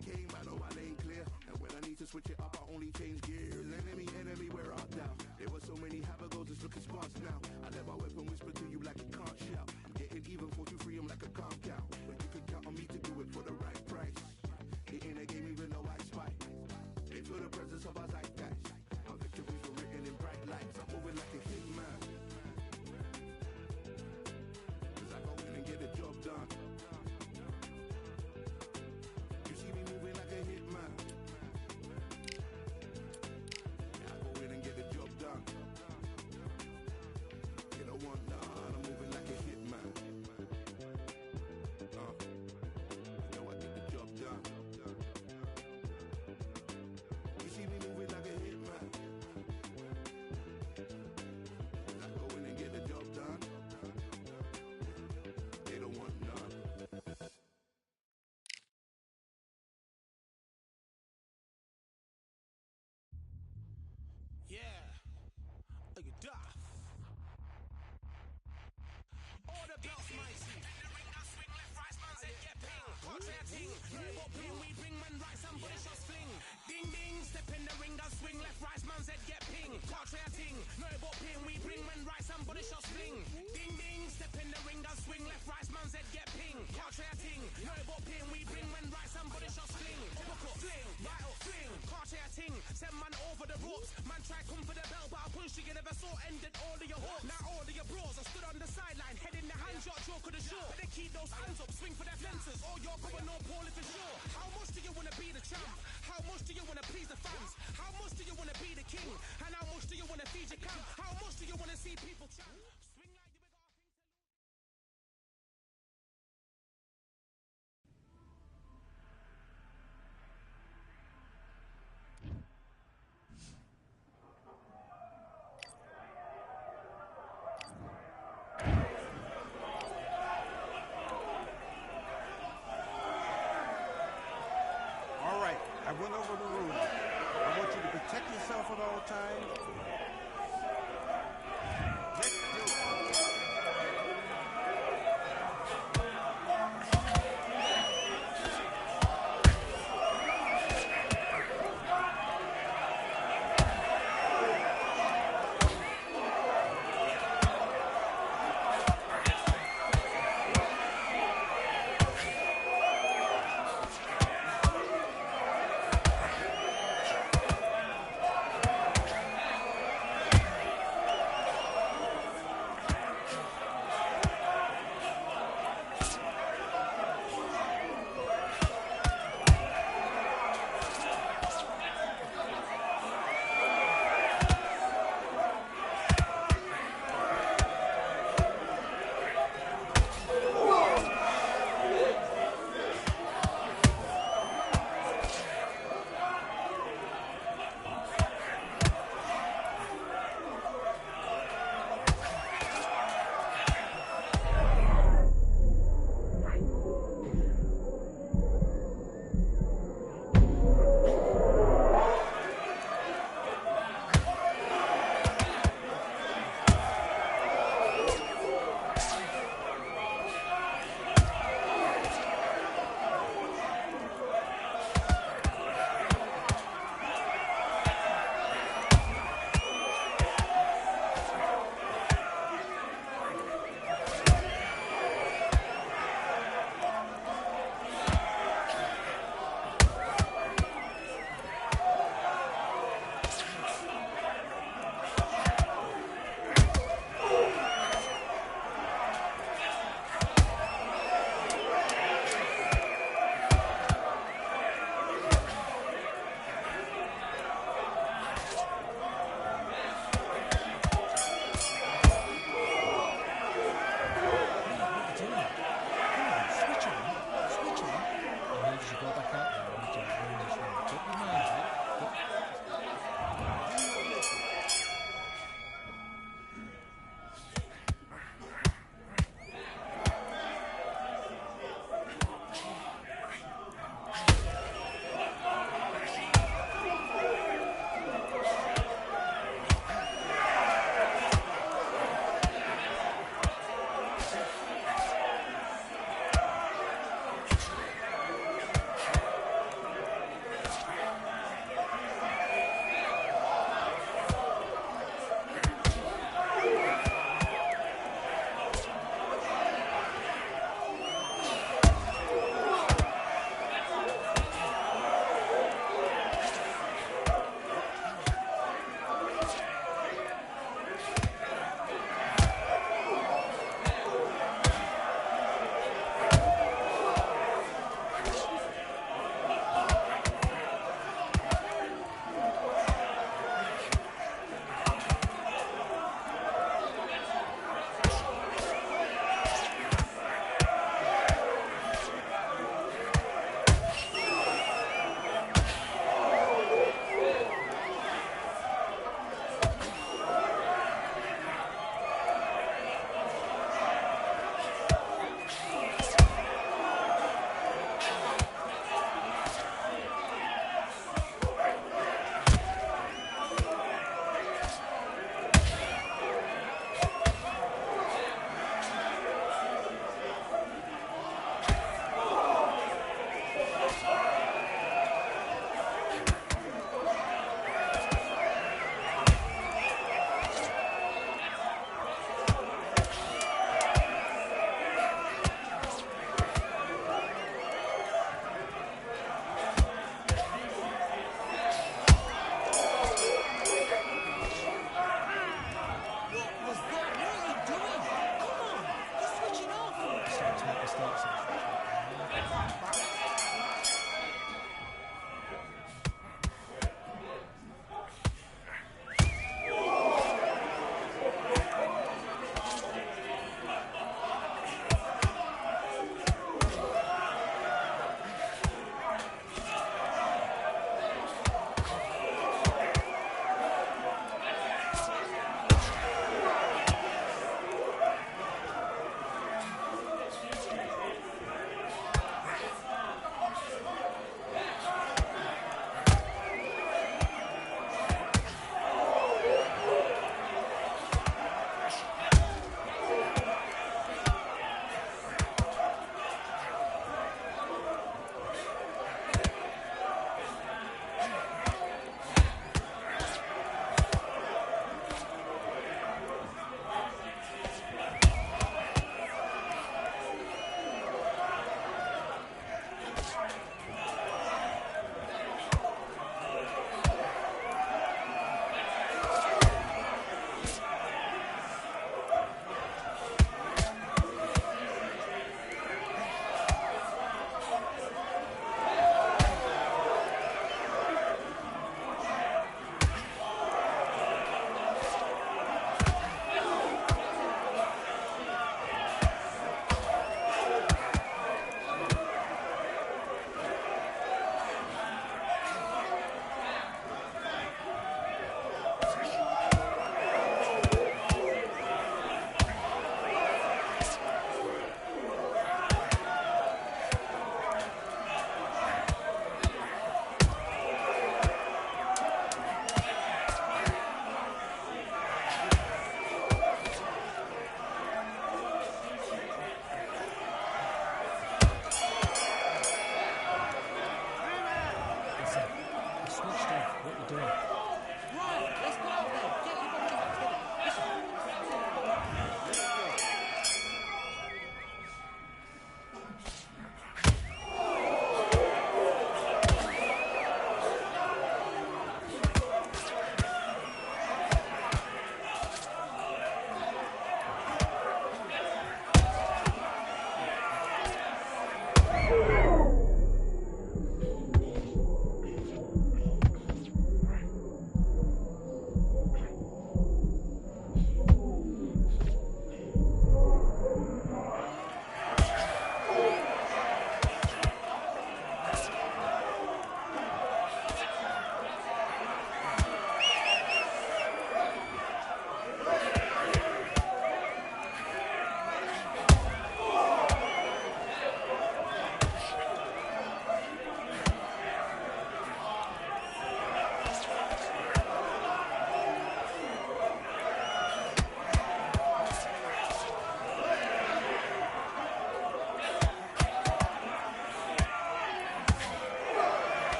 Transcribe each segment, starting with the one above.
they came, I know I lane clear. And when I need to switch it up, I only change gears. Enemy, where art thou? There were so many have-a-goes, it's looking sparse now. I let my weapon whisper to you like it can't shout. I'm getting even 4-2-3, I'm like a calm cow. But you can count on me to do it for the right price. Hitting the game even though I spy. They feel the presence of our zeitgeist. Our victories were written in bright lights. I'm moving like a hitman. Cause I go in and get the job done. You see me moving like a hitman. Yeah, I go in and get the job done. You don't want none, I'm moving like a hitman. You know I get the job done. You see me moving like a hitman. I go in and get the job done. They don't want none. Yeah, are you daft? All the belts mighty. In the ring, I swing left, right, man said get ping. Can't try a ting. Hear what ping, we bring man right, somebody shots fling. Ding ding, step in the ring, I swing left, right, man said get ping. Can't try a ting. No but ping, we bring man right, somebody shots fling. Ding ding, step in the ring, I swing left, right, man said get ping. Can't try a ting. No but ping, we bring man right, somebody shots fling. Uppercut, fling, right up, fling. Can't try a ting. Send man over the ropes. Man try come for the belt, but I punched you never saw. Ended all of your hopes. Now all of your bros are stood on the sideline, head in the hands, your joke of the show. But they keep those hands up, swing for their fences. Oh, you're going no Paulie for sure. How much do you wanna be the champ? How much do you wanna please the fans? How much do you wanna be the king? And how much do you wanna feed your camp? How much do you wanna see people champ? Swing like you got a thing to lose. All right, I went over the rules. I want you to protect yourself at all times. Let's do it.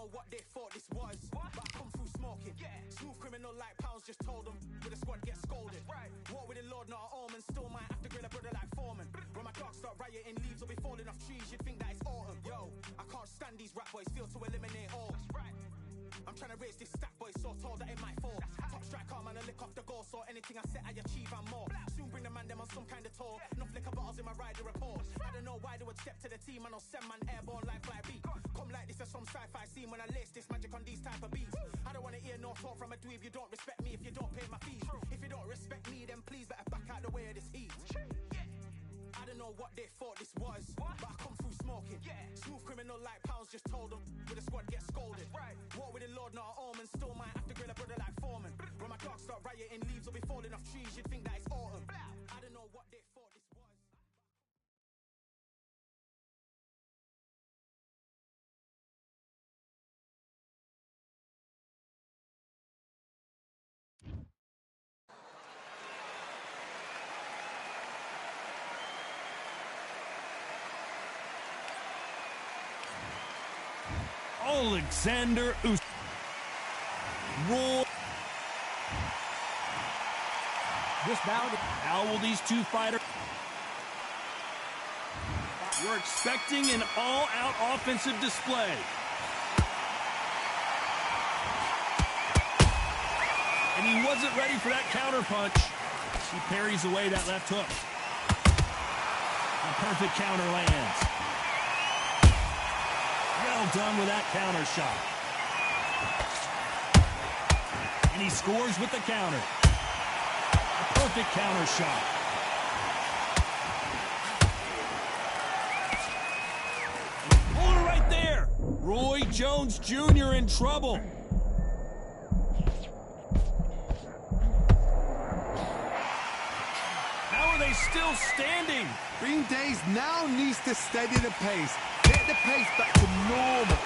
know what they thought this was, but I come through smoking. Smooth criminal like pounds, just told them with a squad get scolded. Walk with the Lord, not an omen. Still might have to grill a brother like Foreman. When my dogs start rioting, leaves will be falling off trees. You'd think that it's autumn. Yo, I can't stand these rap boys, feel to eliminate all. I'm trying to raise this stack, boy, so tall that it might fall. Top striker, man, I lick off the goal, so anything I set, I achieve and more. Soon bring the man them on some kind of tour. Enough liquor bottles in my rider report. I don't know why they would step to the team, and I'll send man airborne like fly beat. Come like this as some sci-fi scene when I lace this magic on these type of beats. I don't want to hear no talk from a dweeb. You don't respect me if you don't pay my fees. If you don't respect me, then please better back out the way of this heat. I don't know what they thought this was, but I come through smoking. Smooth criminal like pounds, just told them with a squad get scolded. Walk with the Lord, not an omen. Still might have to grill a brother like Foreman. When my dogs start rioting, leaves will be falling off trees. You'd think that it's autumn. I don't know what they thought this was. Alexander Usyk. Roy. This bout, how will these two fighters? We're expecting an all-out offensive display. And he wasn't ready for that counter punch. He parries away that left hook. A perfect counter lands. Well done with that counter shot. And he scores with the counter. A perfect counter shot. Hold it right there. Roy Jones Jr. in trouble. How are they still standing? Green Days now needs to steady the pace. Get the pace back to normal.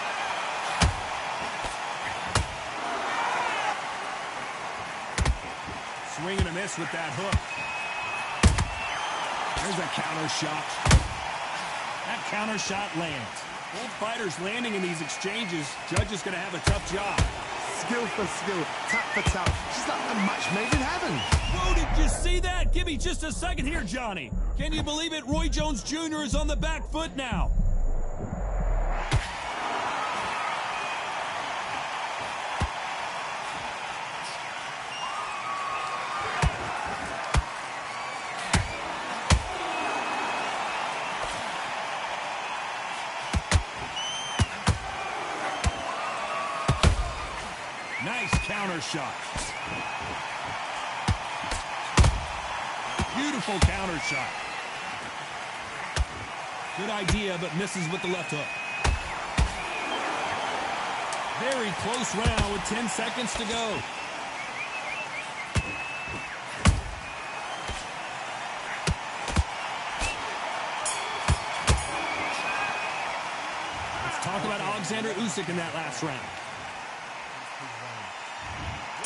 Swing and a miss with that hook. There's a counter shot. That counter shot lands. Both fighters landing in these exchanges. Judge is going to have a tough job. Skill for skill, tap for tap. She's like a match made in heaven. Whoa, did you see that? Give me just a second here, Johnny. Can you believe it? Roy Jones Jr. is on the back foot now. Nice counter shot. Beautiful counter shot. Good idea, but misses with the left hook. Very close round with 10 seconds to go. Let's talk about Alexander Usyk in that last round.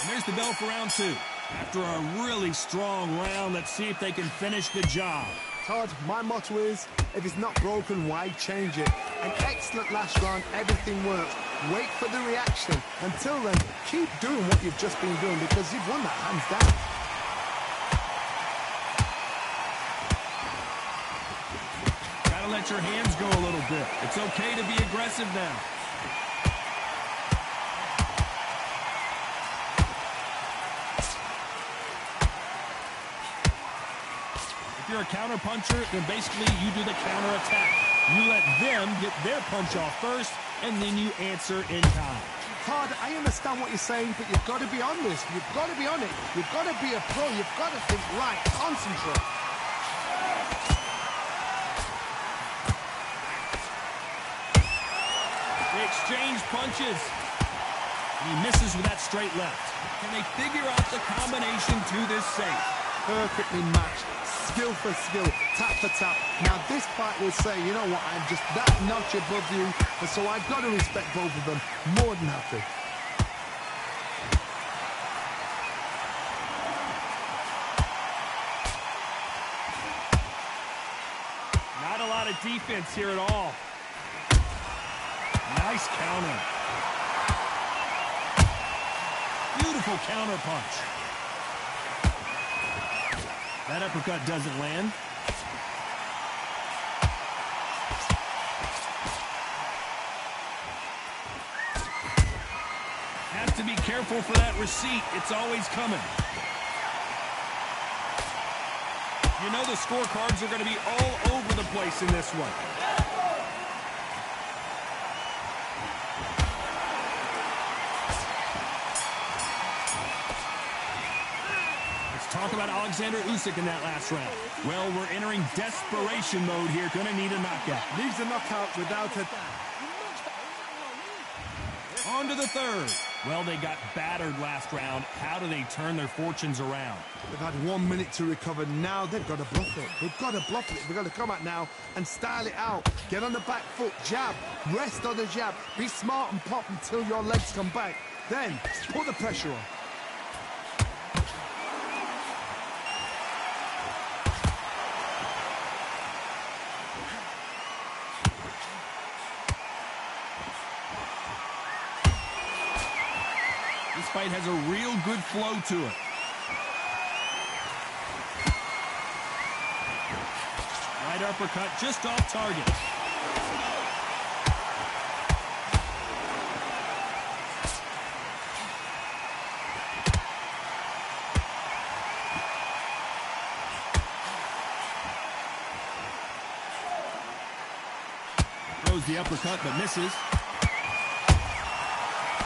And there's the bell for round two. After a really strong round, let's see if they can finish the job. Todd, my motto is, if it's not broken, why change it? An excellent last round, everything works. Wait for the reaction. Until then, keep doing what you've just been doing because you've won that hands down. Gotta let your hands go a little bit. It's okay to be aggressive now. If you're a counter puncher, then basically you do the counter attack. You let them get their punch off first, and then you answer in time. Todd, I understand what you're saying, but you've got to be on this. You've got to be on it. You've got to be a pro. You've got to think right. Concentrate. They exchange punches. He misses with that straight left. Can they figure out the combination to this safe? Perfectly matched. Skill for skill, tap for tap. Now this fight will say, you know what, I'm just that notch above you, and so I've got to respect both of them more than happy. Not a lot of defense here at all. Nice counter. powerful counterpunch. That uppercut doesn't land. Has to be careful for that receipt. It's always coming. You know the scorecards are going to be all over the place in this one. Talk about Alexander Usyk in that last round. Well, we're entering desperation mode here. Gonna need a knockout. Needs a knockout without it. On to the third. Well, they got battered last round. How do they turn their fortunes around? They've had 1 minute to recover. Now they've got to bluff it. They've got to bluff it. They've got to come out now and style it out. Get on the back foot, jab, rest on the jab. Be smart and pop until your legs come back. Then put the pressure on. This fight has a real good flow to it. Right uppercut just off target. Throws the uppercut but misses.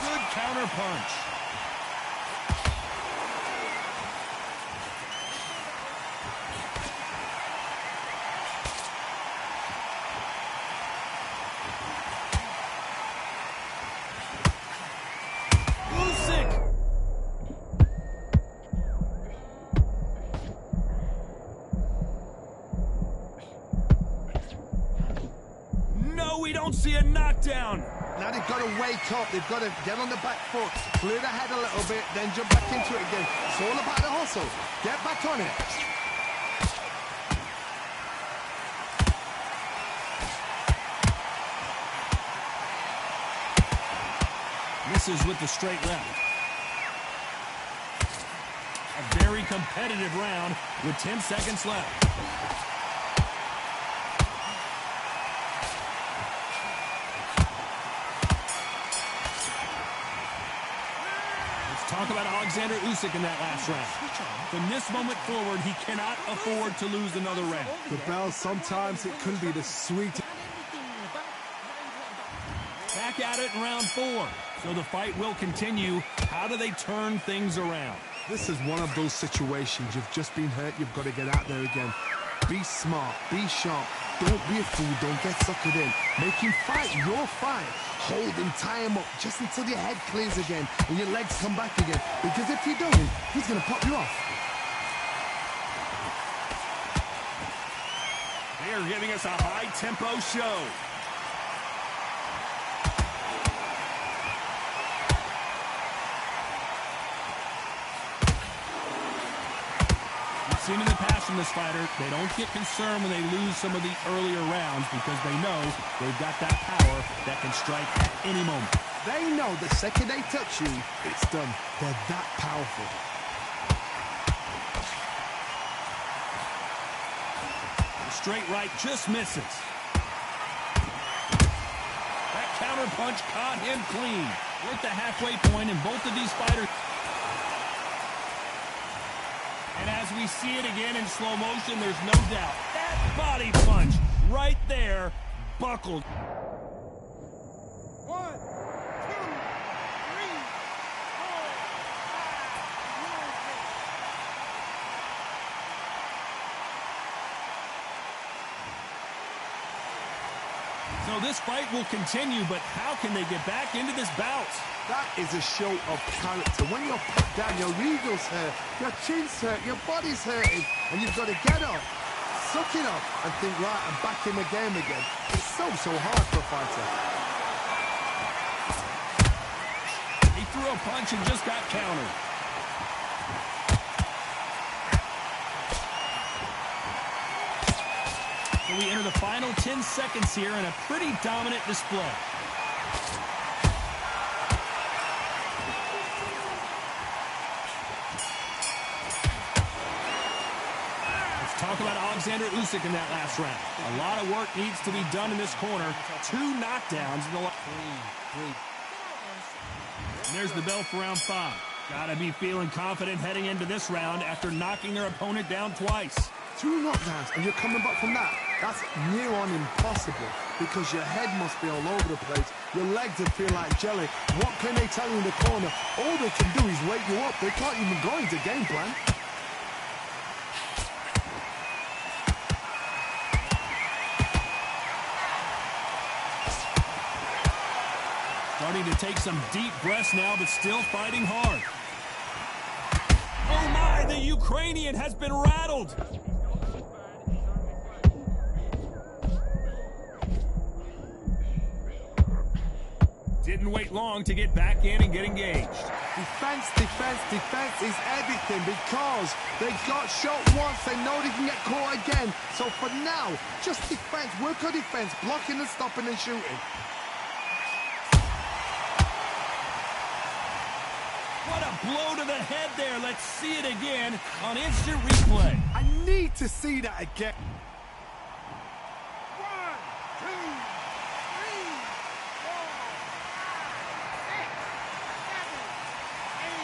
Good counter punch. See a knockdown. Now they've got to wake up. They've got to get on the back foot, clear the head a little bit, then jump back into it again. It's all about the hustle. Get back on it. Misses with the straight left. A very competitive round with 10 seconds left. Talk about Alexander Usyk in that last round. From this moment forward, he cannot afford to lose another round. The bell, sometimes it can be the sweet. Back at it in round 4. So the fight will continue. How do they turn things around? This is one of those situations. You've just been hurt. You've got to get out there again. Be smart. Be sharp. Don't be a fool. Don't get suckered in. Make him fight your fight. Hold him, tie him up, just until your head clears again and your legs come back again. Because if you don't, he's going to pop you off. They are giving us a high-tempo show. We've seen in the past from this fighter, they don't get concerned when they lose some of the earlier rounds because they know they've got that power that can strike at any moment. They know the second they touch you, it's done. They're that powerful. The straight right just misses. That counter punch caught him clean. We're at the halfway point in both of these fighters. And as we see it again in slow motion, there's no doubt. That body punch right there buckled. 1, 2, 3, 4, 5, 6. So this fight will continue, but how can they get back into this bout? That is a show of character. When you're put down, your eagle's hurt, your chin's hurt, your body's hurting, and you've got to get up, suck it up, and think, right, I'm back in the game again. It's so hard for a fighter. He threw a punch and just got countered. So we enter the final 10 seconds here in a pretty dominant display. Alexander Usyk in that last round. A lot of work needs to be done in this corner. 2 knockdowns in the last. And there's the bell for round 5. Gotta be feeling confident heading into this round after knocking their opponent down twice. 2 knockdowns, and you're coming back from that. That's near on impossible because your head must be all over the place. Your legs would feel like jelly. What can they tell you in the corner? All they can do is wake you up. They can't even go into game plan. Starting to take some deep breaths now, but still fighting hard. Oh my, the Ukrainian has been rattled. Didn't wait long to get back in and get engaged. Defense, defense, defense is everything because they got shot once. They know they can get caught again. So for now, just defense, work on defense, blocking and stopping and shooting. What a blow to the head there. Let's see it again on instant replay. I need to see that again. 1, 2, 3, 4, 5, 6, 7, 8, 9.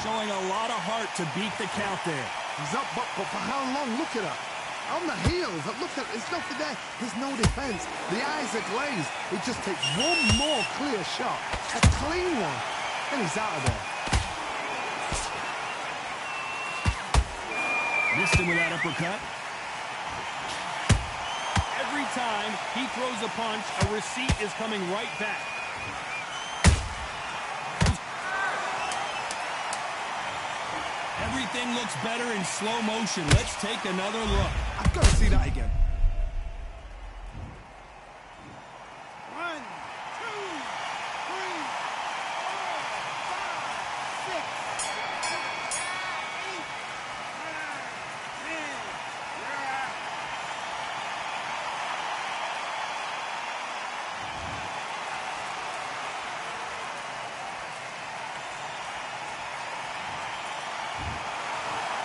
Showing a lot of heart to beat the count there. He's up, but for how long? Look at her. On the heels, look at, there's nothing there. There's no defense. The eyes are glazed. It just takes one more clear shot, a clean one, and he's out of there. Missed him with that uppercut. Every time he throws a punch, a receipt is coming right back. Everything looks better in slow motion. Let's take another look. I've got to see that again. 1, 2, 3, 4, 5, 6, 7, 8, 9, 10.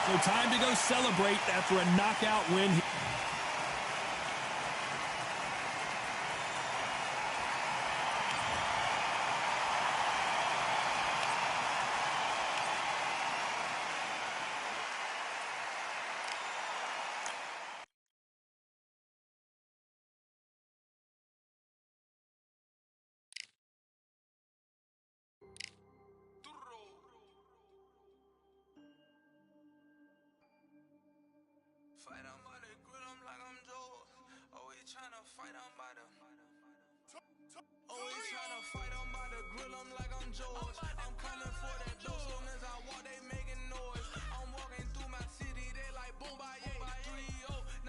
So time to go celebrate after a knockout win. Fight on by the grill, I'm like I'm Joe. Always tryna fight on by the. Always tryna fight on by the grill, I'm like I'm Joe. I'm coming for that dough, soon as I walk, they making noise. I'm walking through my city, they like boom by 3-0.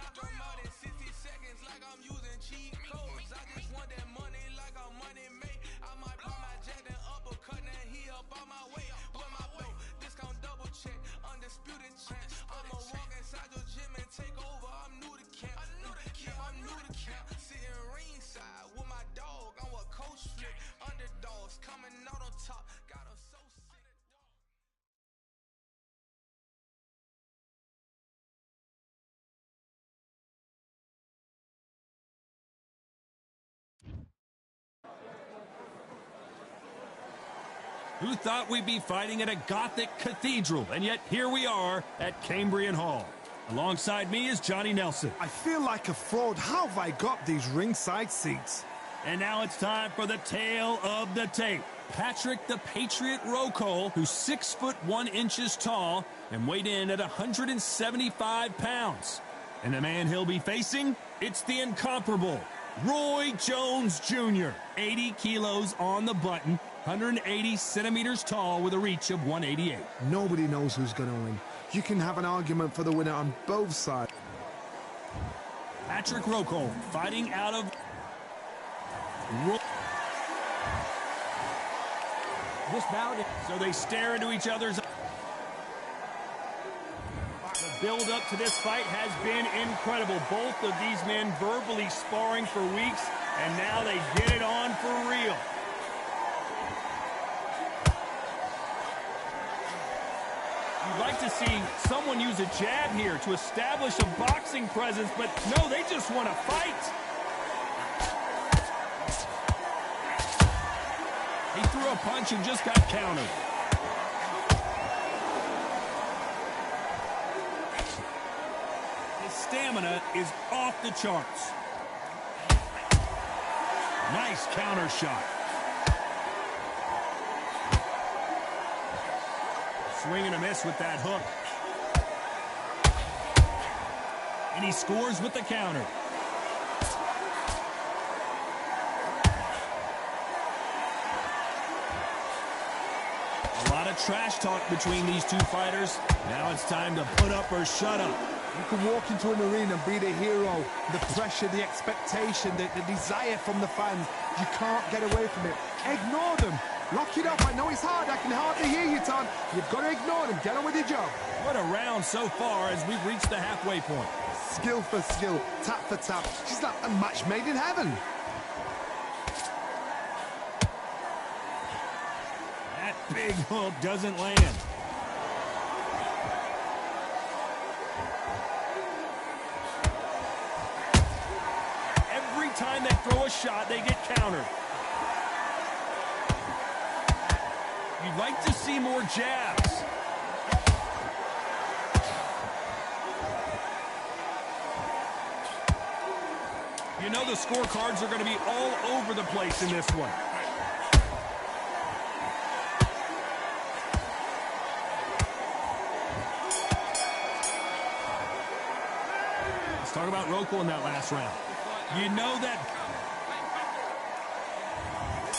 Knock them out in 60 seconds, like I'm using cheat codes. I just want that money, like I'm money made. I might pop my jack and uppercut, and he up on my way. With my way, discount double check, undisputed check. I'ma walk inside your gym and take over. I'm new to camp. I'm new to camp. Sitting ringside with my dog. I'm what coach flick. Underdogs coming out on top. Got them so sick. Who thought we'd be fighting at a Gothic cathedral? And yet here we are at Cambrian Hall. Alongside me is Johnny Nelson. I feel like a fraud. How have I got these ringside seats? And now it's time for the tale of the tape. Patrick the Patriot Rocco, who's 6'1" tall and weighed in at 175 pounds. And the man he'll be facing, it's the incomparable Roy Jones Jr., 80 kilos on the button, 180 centimeters tall with a reach of 188. Nobody knows who's going to win. You can have an argument for the winner on both sides. Patrick Rocco fighting out of... This bout. So they stare into each other's... The build-up to this fight has been incredible. Both of these men verbally sparring for weeks, and now they get it on for real. to see someone use a jab here to establish a boxing presence, but no, they just want to fight. He threw a punch and just got countered. His stamina is off the charts. Nice counter shot. Swing and a miss with that hook. And he scores with the counter. A lot of trash talk between these two fighters. Now it's time to put up or shut up. You can walk into an arena and be the hero. The pressure, the expectation, the desire from the fans. You can't get away from it. Ignore them. Lock it up. I know it's hard. I can hardly hear you, Todd. You've got to ignore them. Get on with your job. What a round so far as we've reached the halfway point. Skill for skill, tap for tap. She's like a match made in heaven. That big hook doesn't land. Every time they throw a shot, they get countered. You'd like to see more jabs. You know the scorecards are going to be all over the place in this one. Let's talk about Roco in that last round. You know that.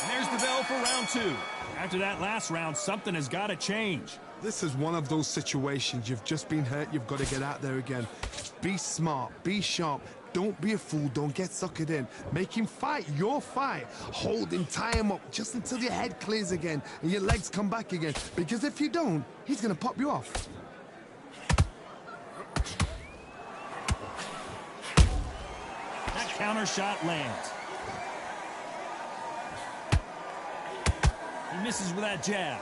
And there's the bell for round two. After that last round, something has got to change. This is one of those situations. You've just been hurt. You've got to get out there again. Be smart. Be sharp. Don't be a fool. Don't get suckered in. Make him fight your fight. Hold him. Tie him up just until your head clears again and your legs come back again. Because if you don't, he's going to pop you off. That counter shot lands. He misses with that jab.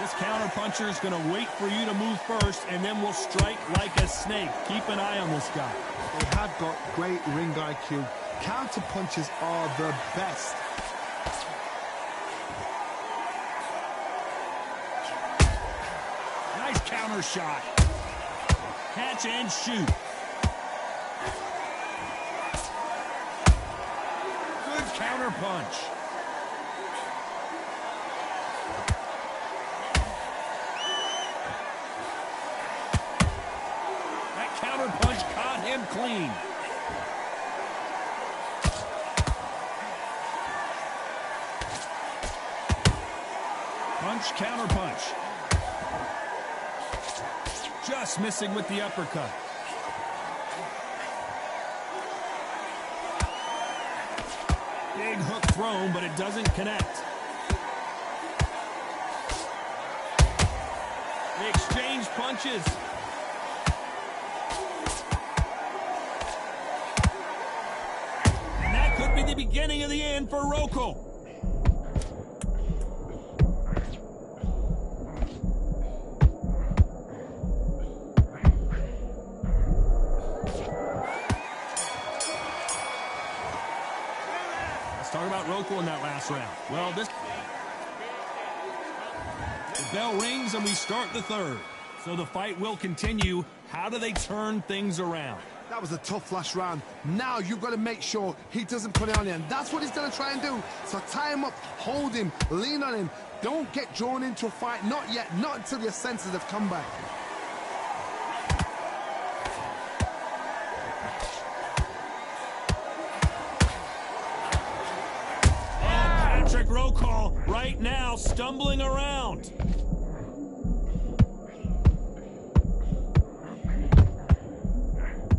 This counter puncher is going to wait for you to move first, and then will strike like a snake. Keep an eye on this guy. They have got great ring IQ. Counter punches are the best. Nice counter shot. Catch and shoot. Good counter punch. That counter punch caught him clean. Punch, counter punch. Just missing with the uppercut. Big hook thrown, but it doesn't connect. They exchange punches. And that could be the beginning of the end for Roco. Talk about Roco in that last round. Well, the bell rings and we start the third. So the fight will continue. How do they turn things around? That was a tough last round. Now you've got to make sure he doesn't put it on you, and that's what he's going to try and do. So tie him up, hold him, lean on him. Don't get drawn into a fight. Not yet. Not until your senses have come back. Roco right now stumbling around.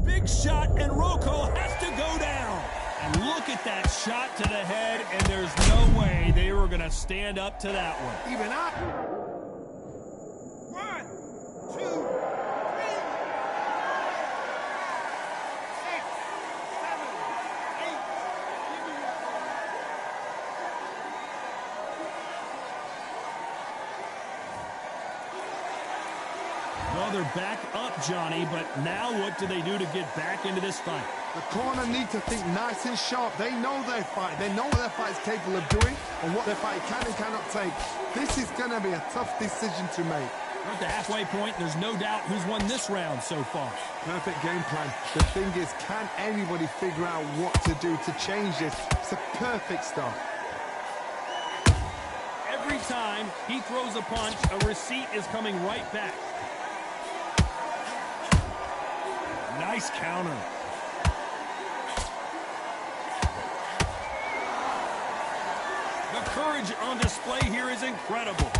Big shot, and Roco has to go down. And look at that shot to the head, and there's no way they were going to stand up to that one. Even up. 1, 2, 3. 6, 7, 8. Well, they're back up, Johnny, but now what do they do to get back into this fight? The corner need to think nice and sharp. They know their fight. They know what their fight is capable of doing and what their fight can and cannot take. This is going to be a tough decision to make. We're at the halfway point. There's no doubt who's won this round so far. Perfect game plan. The thing is, can anybody figure out what to do to change this? It's a perfect start. Every time he throws a punch, a receipt is coming right back. Nice counter. The courage on display here is incredible.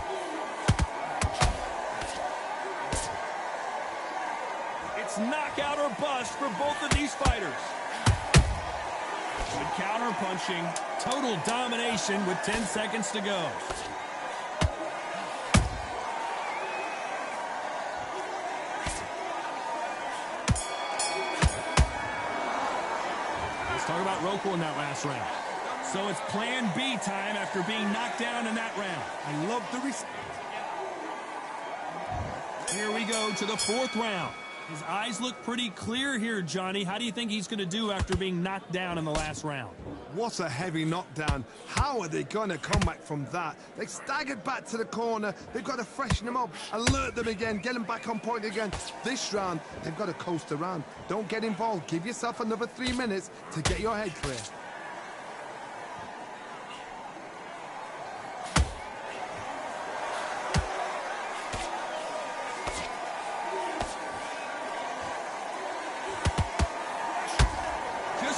It's knockout or bust for both of these fighters. Good counter punching. Total domination with 10 seconds to go. Let's talk about Roco in that last round. So it's plan B time after being knocked down in that round. I love the respect. Here we go to the fourth round. His eyes look pretty clear here, Johnny. How do you think he's going to do after being knocked down in the last round? What a heavy knockdown. How are they going to come back from that? They staggered back to the corner. They've got to freshen them up, alert them again, get them back on point again. This round, they've got to coast around. Don't get involved. Give yourself another 3 minutes to get your head clear.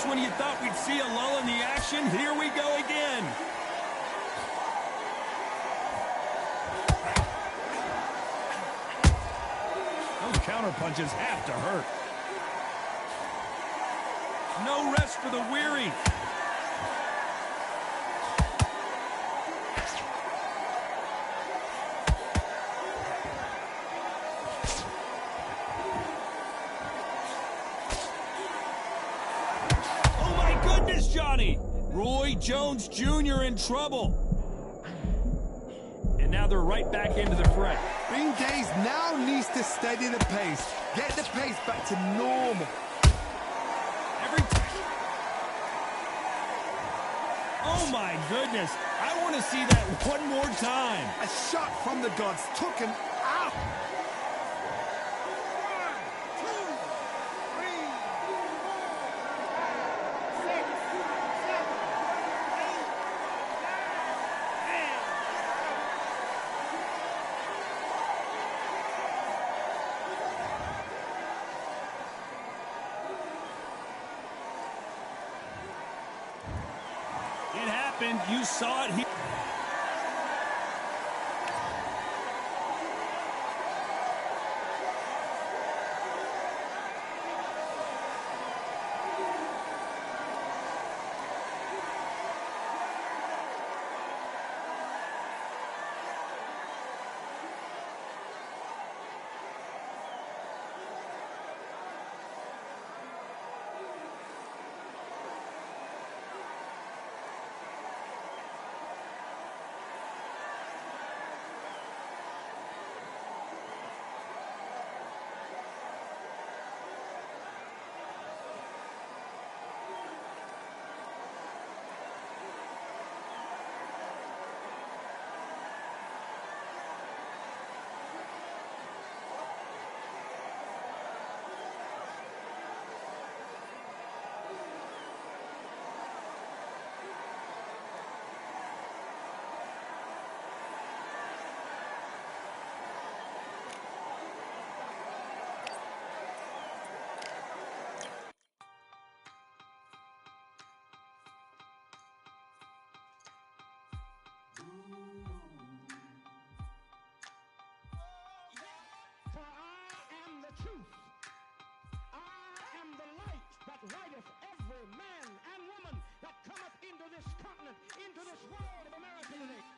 When you thought we'd see a lull in the action, here we go again. Those counter punches have to hurt. No rest for the weary. Johnny, Roy Jones Jr. in trouble. And now they're right back into the fray. Bing Days now needs to steady the pace. Get the pace back to normal. Oh my goodness. I want to see that one more time. A shot from the gods took him out. It happened. You saw it here. Truth. I am the light that lighteth every man and woman that cometh into this continent, into this world of America today.